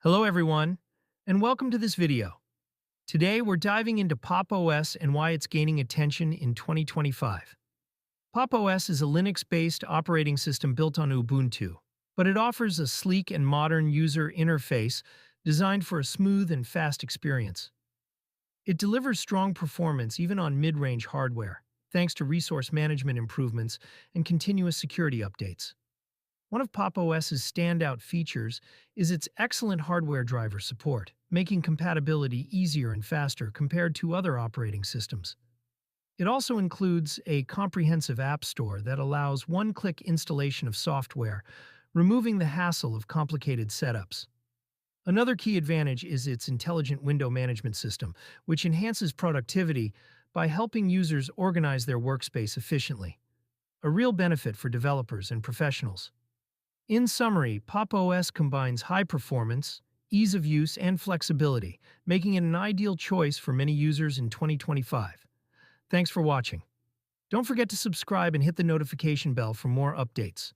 Hello everyone, and welcome to this video. Today we're diving into Pop! OS and why it's gaining attention in 2025. Pop! OS is a Linux-based operating system built on Ubuntu, but it offers a sleek and modern user interface designed for a smooth and fast experience. It delivers strong performance even on mid-range hardware, thanks to resource management improvements and continuous security updates. One of Pop! OS's standout features is its excellent hardware driver support, making compatibility easier and faster compared to other operating systems. It also includes a comprehensive app store that allows one-click installation of software, removing the hassle of complicated setups. Another key advantage is its intelligent window management system, which enhances productivity by helping users organize their workspace efficiently, a real benefit for developers and professionals. In summary, Pop! OS combines high performance, ease of use, and flexibility, making it an ideal choice for many users in 2025. Thanks for watching. Don't forget to subscribe and hit the notification bell for more updates.